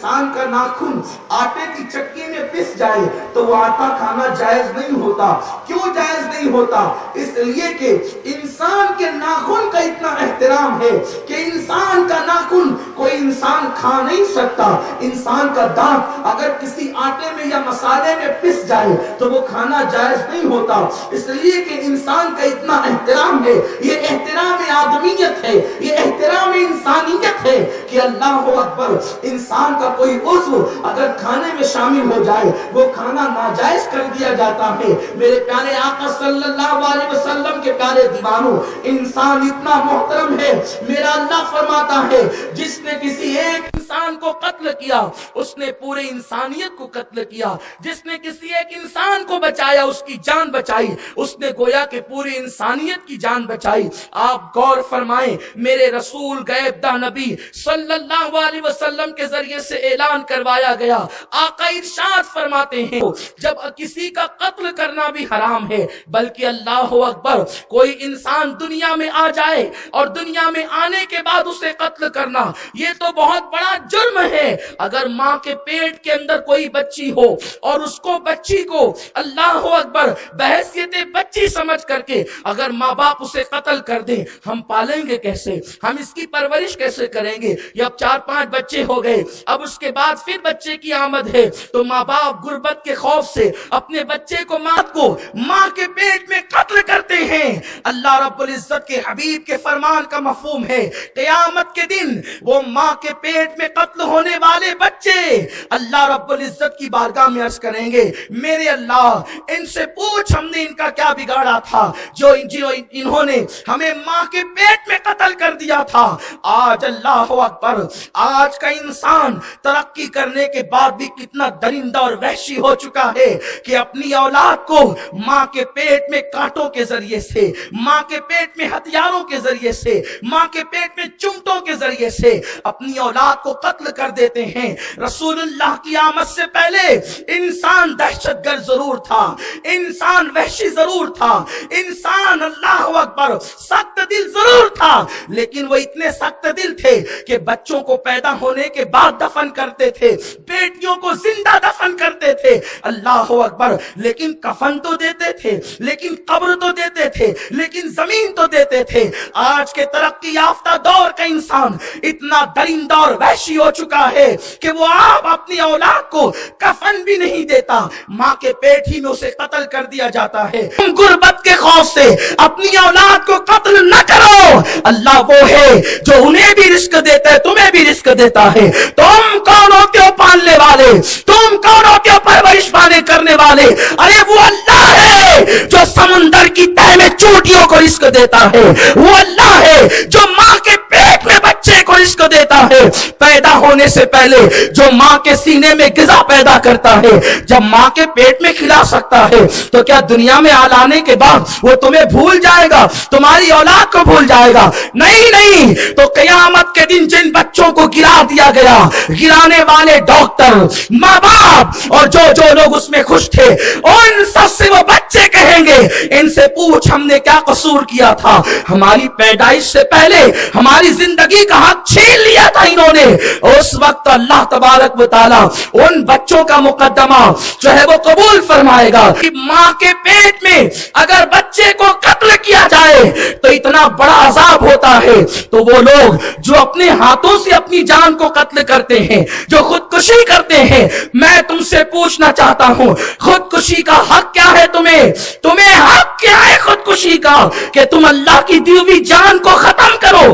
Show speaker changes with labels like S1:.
S1: انسان کا ناخن آٹے کی چکی میں پس جائے تو وہ آٹا کھانا جائز نہیں ہوتا. کیوں جائز نہیں ہوتا؟ اس لیے کہ انسان کے ناخن کا اتنا احترام ہے کہ انسان کا ناخن کوئی انسان کھا نہیں سکتا. انسان کا دانت اگر کسی آٹے میں یا مسالے میں پس جائے تو وہ کھانا جائز نہیں ہوتا. اس لیے کہ انسان کا اتنا احترام ہے. یہ احترام آدمیت ہے, یہ احترام انسانیت ہے کہ اللہ اکبر, انسان کا کوئی عضو اگر کھانے میں شامل ہو جائے وہ کھانا ناجائز کر دیا جاتا ہے. میرے پیارے آقا صلی اللہ علیہ وسلم کے پیارے دیوانوں, انسان اتنا محترم ہے. میرا اللہ فرماتا ہے جس نے کسی ایک انسان کو قتل کیا اس نے پورے انسانیت کو قتل کیا. جس نے کسی ایک انسان کو بچایا, اس کی جان بچائی, اس نے گویا کہ پوری انسانیت کی جان بچائی. آپ غور فرمائیں, میرے رسول غیب داں نبی صلی اللہ علیہ وسلم کے ذریعے سے اعلان کروایا گیا. آقا ارشاد فرماتے ہیں جب کسی کا قتل کرنا بھی حرام ہے, بلکہ اللہ اکبر کوئی انسان دنیا میں آ جائے اور دنیا میں آنے کے بعد اسے قتل کرنا یہ تو بہت بڑا جرم ہے. اگر ماں کے پیٹ کے اندر کوئی بچی ہو اور اس کو بچی کو اللہ اکبر بحیثیت بچی سمجھ کر کے اگر ماں باپ اسے قتل کر دیں, ہم پالیں گے کیسے, ہم اس کی پرورش کیسے کریں گے؟ یہ اب 4-5 بچے ہو گئے, اب اس کے بعد پھر بچے کی آمد ہے تو ماں باپ غربت کے خوف سے اپنے بچے کو ماں کے پیٹ میں قتل کرتے ہیں. اللہ رب العزت کے حبیب کے فرمان کا مفہوم ہے قیامت کے دن وہ ماں کے پیٹ میں قتل ہونے والے بچے اللہ رب العزت کی بارگاہ میں عرض کریں گے, میرے اللہ ان سے پوچھ ہم نے ان کا کیا بگاڑا تھا جو انہوں نے ہمیں ماں کے پیٹ میں قتل کر دیا تھا. آج اللہ اکبر, آج کا انسان ترقی کرنے کے بعد بھی کتنا درندہ اور وحشی ہو چکا ہے کہ اپنی اولاد کو ماں کے پیٹ میں کانٹوں کے ذریعے سے, ماں کے پیٹ میں ہتھیاروں کے ذریعے سے, ماں کے پیٹ میں چمٹوں کے ذریعے سے اپنی اولاد کو قتل کر دیتے ہیں. رسول اللہ کی آمد سے پہلے انسان دہشت گرد ضرور تھا, انسان وحشی ضرور تھا, انسان اللہ اکبر سخت دل ضرور تھا, لیکن وہ اتنے سخت دل تھے کہ بچوں کو پیدا ہونے کے بعد دفن کرتے تھے, بیٹیوں کو زندہ دفن کرتے تھے. اللہ اکبر, لیکن کفن تو دیتے تھے, لیکن قبر تو دیتے تھے, لیکن زمین تو دیتے تھے. آج کے ترقی یافتہ دور کا انسان اتنا درندہ اور وحشی ہو چکا ہے کہ وہ آپ اپنی اولاد کو کفن بھی نہیں دیتا, ماں کے پیٹ ہی میں اسے قتل کر دیا جاتا ہے. تم غربت کے خوف سے اپنی اولاد کو قتل نہ کرو. اللہ وہ ہے جو انہیں بھی رزق دیتا ہے, تمہیں بھی رزق دیتا ہے. تم کون ہوتے ہو پالنے والے, تم کون ہوتے ہو پرورش پانے کرنے والے؟ ارے وہ اللہ ہے جو سمندر کی تہ میں چوٹیوں کو رزق دیتا ہے, وہ اللہ ہے جو ماں کے پیٹ میں بچے کو رزق دیتا ہے, پیدا ہونے سے پہلے جو ماں کے سینے میں غذا پیدا کرتا ہے, جب ماں کے پیٹ میں کھلا سکتا ہے تو کیا دنیا میں آلانے کے بعد وہ تمہیں بھول جائے گا, تمہاری اولاد کو بھول جائے گا؟ نہیں نہیں. تو قیامت کے دن جن بچوں کو گرا دیا گیا, گرانے والے ڈاکٹر, ماں باپ اور جو لوگ اس میں خوش تھے, ان سب سے وہ بچے کہیں گے ان سے پوچھ ہم نے کیا قصور کیا تھا, ہماری پیدائش سے پہلے ہماری زندگی کا حق چھین لیا تھا انہوں نے. اس وقت اللہ تبارک و تعالی ان بچوں کا مقدمہ جو ہے وہ قبول فرمائے گا کہ ماں کے پیٹ میں اگر بچے کو قتل کیا جائے تو اتنا بڑا عذاب ہوتا ہے. تو وہ لوگ جو اپنے ہاتھوں سے اپنی جان کو قتل کرتے ہیں, جو خودکشی کرتے ہیں, میں تم سے پوچھنا چاہتا ہوں خودکشی کا حق کیا ہے؟ تمہیں حق کیا ہے خودکشی کا کہ تم اللہ کی دی ہوئی جان کو ختم کرو؟